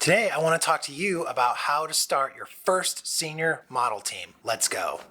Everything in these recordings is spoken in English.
Today, I want to talk to you about how to start your first senior model team. Let's go.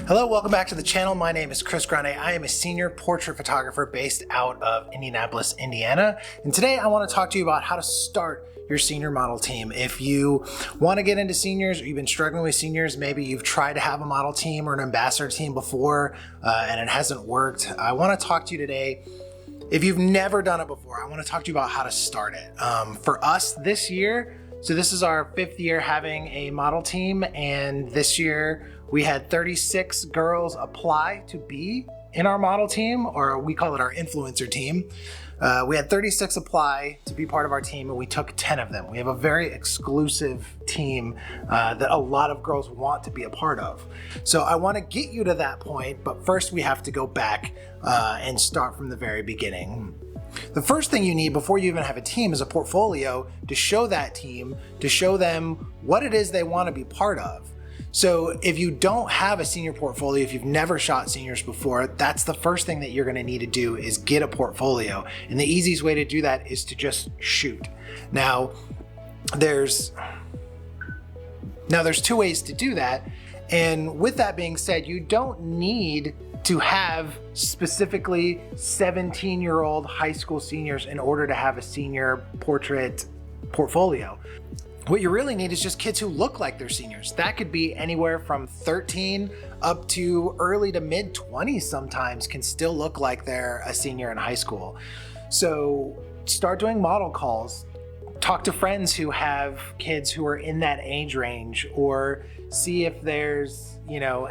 Hello, welcome back to the channel. My name is Chris Grande. I am a senior portrait photographer based out of Indianapolis, Indiana. And today I want to talk to you about how to start your senior model team. If you want to get into seniors or you've been struggling with seniors, maybe you've tried to have a model team or an ambassador team before and it hasn't worked, I want to talk to you today. If you've never done it before, I want to talk to you about how to start it. For us this year, so this is our 5th year having a model team, and this year we had 36 girls apply to be in our model team, or we call it our influencer team. We had 36 apply to be part of our team, and we took 10 of them. We have a very exclusive team that a lot of girls want to be a part of. So I want to get you to that point, but first we have to go back and start from the very beginning. The first thing you need before you even have a team is a portfolio to show that team, to show them what it is they want to be part of. So if you don't have a senior portfolio, if you've never shot seniors before, that's the first thing that you're going to need to do is get a portfolio. And the easiest way to do that is to just shoot. Now there's 2 ways to do that. And with that being said, you don't need to have specifically 17-year-old high school seniors in order to have a senior portrait portfolio. What you really need is just kids who look like they're seniors. That could be anywhere from 13 up to early to mid 20s sometimes can still look like they're a senior in high school. So start doing model calls. Talk to friends who have kids who are in that age range, or see if there's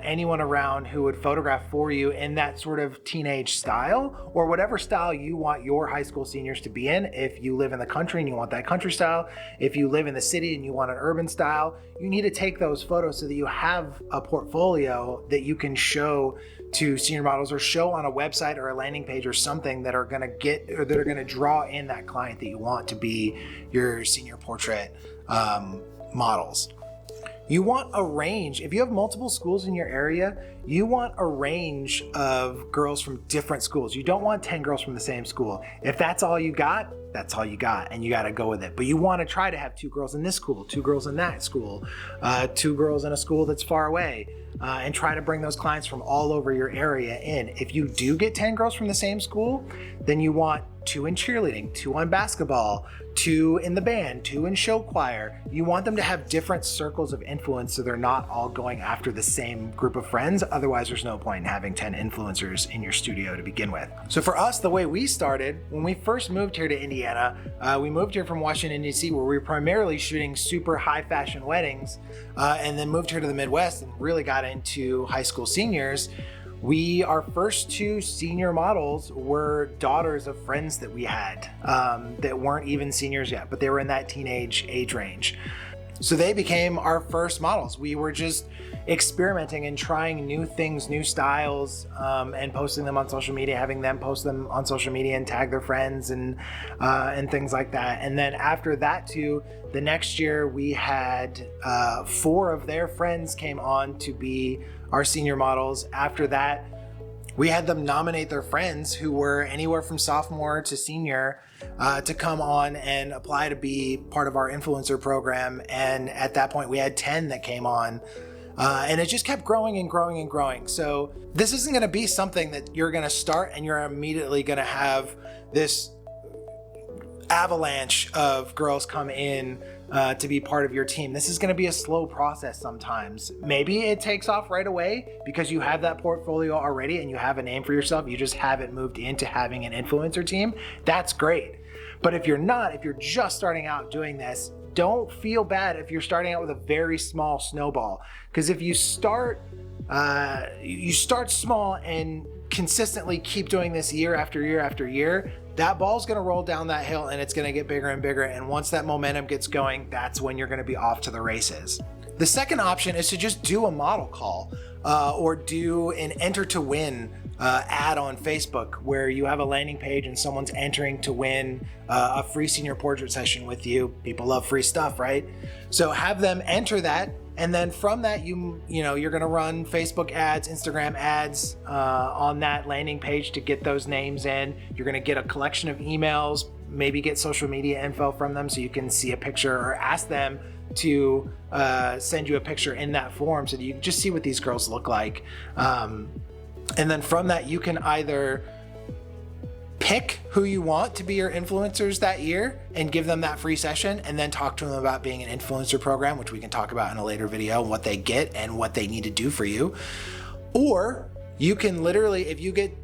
anyone around who would photograph for you in that sort of teenage style, or whatever style you want your high school seniors to be in. If you live in the country and you want that country style, if you live in the city and you want an urban style, you need to take those photos so that you have a portfolio that you can show to senior models, or show on a website or a landing page or something that are going to draw in that client that you want to be your senior portrait models. You want a range. If you have multiple schools in your area, you want a range of girls from different schools. You don't want 10 girls from the same school. If that's all you got, that's all you got, and you got to go with it. But you want to try to have 2 girls in this school, 2 girls in that school, 2 girls in a school that's far away, and try to bring those clients from all over your area in. If you do get 10 girls from the same school, then you want 2 in cheerleading, 2 on basketball, 2 in the band, 2 in show choir. You want them to have different circles of influence so they're not all going after the same group of friends. Otherwise, there's no point in having 10 influencers in your studio to begin with. So for us, the way we started, when we first moved here to Indiana, we moved here from Washington, D.C., where we were primarily shooting super high fashion weddings, and then moved here to the Midwest and really got into high school seniors. Our first 2 senior models were daughters of friends that we had that weren't even seniors yet, but they were in that teenage age range. So they became our first models. We were just experimenting and trying new things, new styles, and posting them on social media, having them post them on social media and tag their friends and things like that. And then after that too, the next year we had 4 of their friends came on to be our senior models. After that, we had them nominate their friends who were anywhere from sophomore to senior to come on and apply to be part of our influencer program. And at that point, we had 10 that came on. And it just kept growing and growing and growing. So this isn't going to be something that you're going to start and you're immediately going to have this avalanche of girls come in to be part of your team. This is going to be a slow process sometimes. Maybe it takes off right away because you have that portfolio already and you have a name for yourself. You just haven't moved into having an influencer team. That's great. But if you're just starting out doing this, don't feel bad if you're starting out with a very small snowball. Because if you start small and consistently keep doing this year after year after year, that ball's going to roll down that hill and it's going to get bigger and bigger. And once that momentum gets going, that's when you're going to be off to the races. The second option is to just do a model call or do an enter to win ad on Facebook where you have a landing page and someone's entering to win a free senior portrait session with you. People love free stuff, right? So have them enter that And then from that, you're going to run Facebook ads, Instagram ads on that landing page to get those names in. You're going to get a collection of emails, maybe get social media info from them so you can see a picture, or ask them to send you a picture in that form so that you can just see what these girls look like. And then from that, you can either pick who you want to be your influencers that year and give them that free session, and then talk to them about being an influencer program, which we can talk about in a later video, what they get and what they need to do for you. Or you can literally, if you get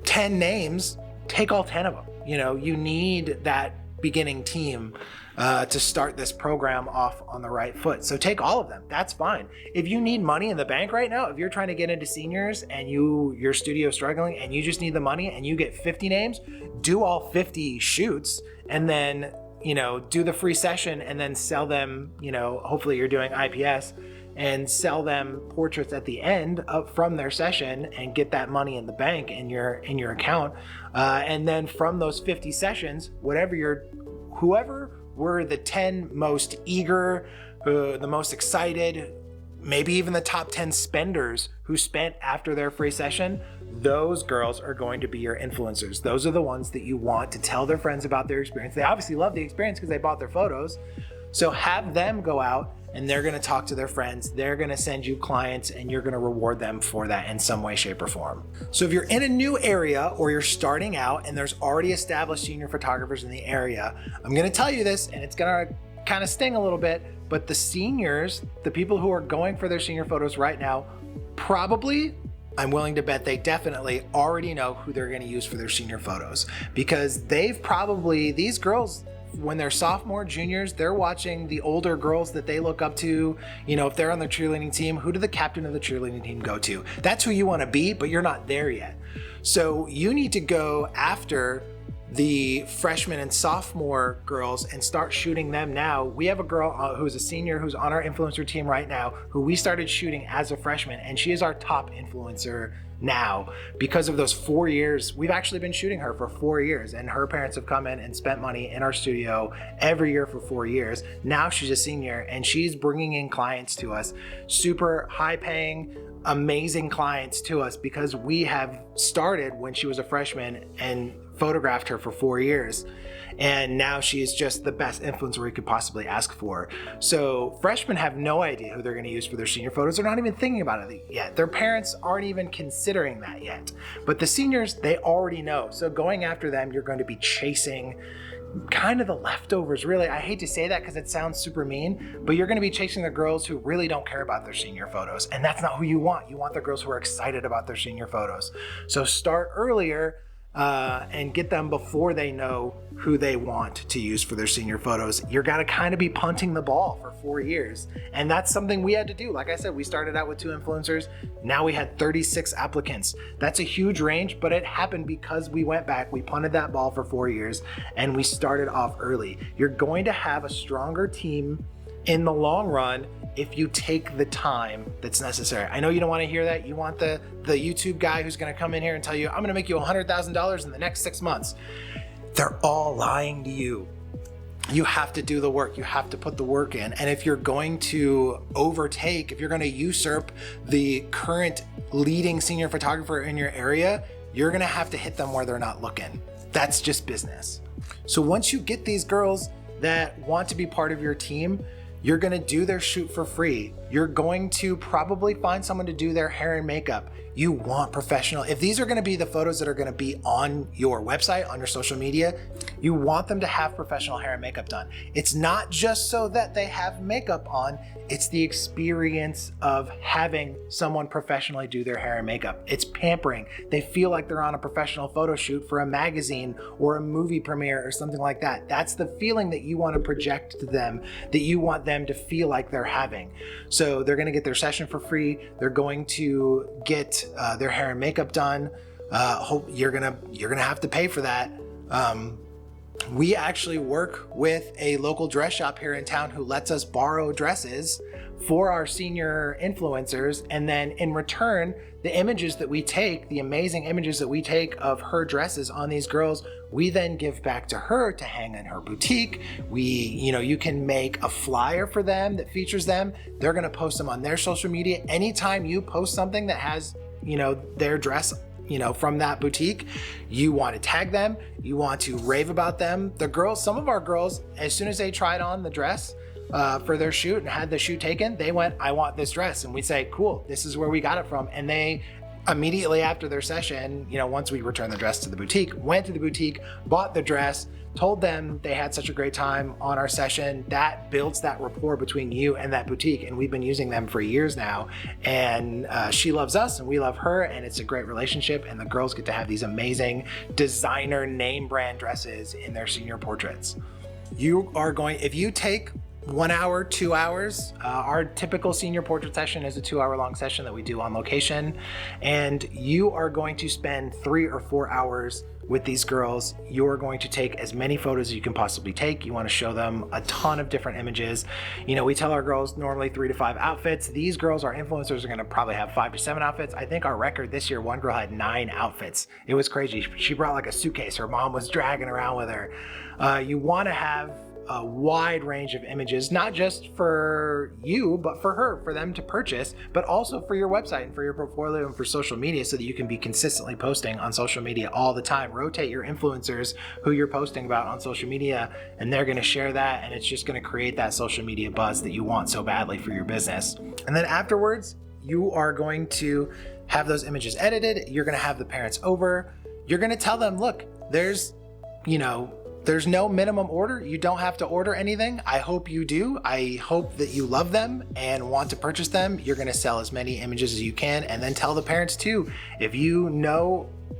10 names, take all 10 of them. You need that beginning team to start this program off on the right foot. So take all of them. That's fine. If you need money in the bank right now, if you're trying to get into seniors and your studio's struggling and you just need the money and you get 50 names, do all 50 shoots and then, do the free session and then sell them, hopefully you're doing IPS, and sell them portraits at the end from their session and get that money in the bank in your account. And then from those 50 sessions, whoever were the 10 most eager, the most excited, maybe even the top 10 spenders who spent after their free session, those girls are going to be your influencers. Those are the ones that you want to tell their friends about their experience. They obviously love the experience because they bought their photos. So have them go out and they're going to talk to their friends. They're going to send you clients and you're going to reward them for that in some way, shape, or form. So if you're in a new area or you're starting out and there's already established senior photographers in the area, I'm going to tell you this and it's going to kind of sting a little bit, but the seniors, the people who are going for their senior photos right now, probably, I'm willing to bet they definitely already know who they're going to use for their senior photos, because these girls, when they're sophomore, juniors, they're watching the older girls that they look up to. If they're on the cheerleading team, who did the captain of the cheerleading team go to? That's who you want to be, but you're not there yet. So you need to go after the freshman and sophomore girls and start shooting them now. We have a girl who's a senior who's on our influencer team right now, who we started shooting as a freshman, and she is our top influencer now because of those 4 years. We've actually been shooting her for 4 years, and her parents have come in and spent money in our studio every year for 4 years. Now she's a senior and she's bringing in clients to us, super high paying, amazing clients to us, because we have started when she was a freshman and photographed her for 4 years. And now she is just the best influencer we could possibly ask for. So freshmen have no idea who they're going to use for their senior photos. They're not even thinking about it yet. Their parents aren't even considering that yet. But the seniors, they already know. So going after them, you're going to be chasing kind of the leftovers, really. I hate to say that because it sounds super mean, but you're going to be chasing the girls who really don't care about their senior photos. And that's not who you want. You want the girls who are excited about their senior photos. So start earlier and get them before they know who they want to use for their senior photos. You're gotta kind of be punting the ball for 4 years. And that's something we had to do. Like I said, we started out with 2 influencers. Now we had 36 applicants. That's a huge range, but it happened because we went back, we punted that ball for 4 years, and we started off early. You're going to have a stronger team in the long run if you take the time that's necessary. I know you don't want to hear that. You want the YouTube guy who's going to come in here and tell you, I'm going to make you $100,000 in the next 6 months. They're all lying to you. You have to do the work. You have to put the work in. And if you're going to if you're going to usurp the current leading senior photographer in your area, you're going to have to hit them where they're not looking. That's just business. So once you get these girls that want to be part of your team, you're going to do their shoot for free. You're going to probably find someone to do their hair and makeup. You want professional. If these are going to be the photos that are going to be on your website, on your social media, you want them to have professional hair and makeup done. It's not just so that they have makeup on, it's the experience of having someone professionally do their hair and makeup. It's pampering. They feel like they're on a professional photo shoot for a magazine or a movie premiere or something like that. That's the feeling that you want to project to them, that you want them to feel like they're having. So they're going to get their session for free. They're going to get their hair and makeup done. You're gonna have to pay for that. We actually work with a local dress shop here in town who lets us borrow dresses for our senior influencers. And then in return, the images that we take, the amazing images that we take of her dresses on these girls, we then give back to her to hang in her boutique. You can make a flyer for them that features them. They're going to post them on their social media. Anytime you post something that has, their dress, from that boutique, you want to tag them, you want to rave about them. The girls, some of our girls, as soon as they tried on the dress for their shoot and had the shoot taken, they went, I want this dress. And we say, cool, this is where we got it from. And they immediately after their session, once we returned the dress to the boutique, went to the boutique, bought the dress, told them they had such a great time on our session. That builds that rapport between you and that boutique. And we've been using them for years now. And she loves us and we love her. And it's a great relationship. And the girls get to have these amazing designer name brand dresses in their senior portraits. If you take 1 hour, 2 hours. Our typical senior portrait session is a 2-hour long session that we do on location. And you are going to spend 3 or 4 hours with these girls. You're going to take as many photos as you can possibly take. You want to show them a ton of different images. We tell our girls normally 3 to 5 outfits. These girls, our influencers, are going to probably have 5 to 7 outfits. I think our record this year, one girl had 9 outfits. It was crazy. She brought like a suitcase. Her mom was dragging around with her. You want to have a wide range of images, not just for you, but for her, for them to purchase, but also for your website and for your portfolio and for social media so that you can be consistently posting on social media all the time. Rotate your influencers who you're posting about on social media, and they're going to share that, and it's just going to create that social media buzz that you want so badly for your business. And then afterwards, you are going to have those images edited. You're going to have the parents over. You're going to tell them, look, there's no minimum order. You don't have to order anything. I hope you do. I hope that you love them and want to purchase them. You're going to sell as many images as you can, and then tell the parents too. If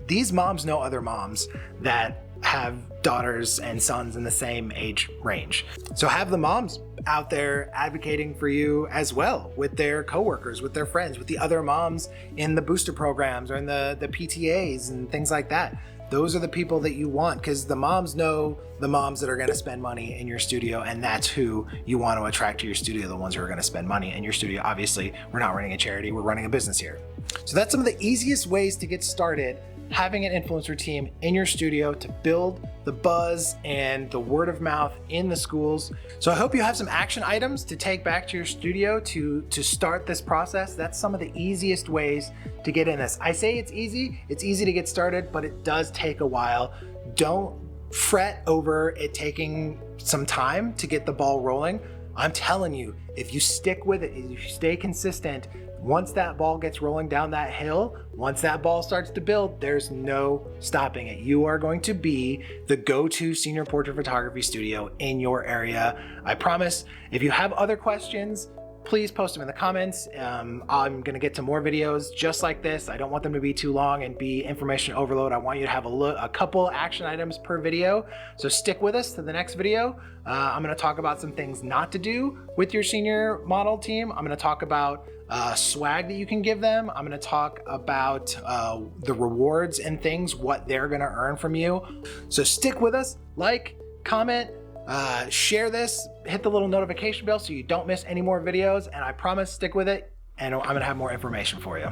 these moms know other moms that have daughters and sons in the same age range. So have the moms out there advocating for you as well with their coworkers, with their friends, with the other moms in the booster programs or in the PTAs and things like that. Those are the people that you want, because the moms know the moms that are going to spend money in your studio, and that's who you want to attract to your studio, the ones who are going to spend money in your studio. Obviously, we're not running a charity, we're running a business here. So that's some of the easiest ways to get started having an influencer team in your studio to build the buzz and the word of mouth in the schools. So I hope you have some action items to take back to your studio to start this process. That's some of the easiest ways to get in this. I say it's easy to get started, but it does take a while. Don't fret over it taking some time to get the ball rolling. I'm telling you, if you stick with it, if you stay consistent, once that ball gets rolling down that hill, once that ball starts to build, there's no stopping it. You are going to be the go-to senior portrait photography studio in your area. I promise. If you have other questions, please post them in the comments. I'm going to get to more videos just like this. I don't want them to be too long and be information overload. I want you to have a couple action items per video. So stick with us to the next video. I'm going to talk about some things not to do with your senior model team. I'm going to talk about swag that you can give them. I'm going to talk about the rewards and things, what they're going to earn from you. So stick with us, like, comment, share this, hit the little notification bell so you don't miss any more videos, and I promise stick with it, and I'm going to have more information for you.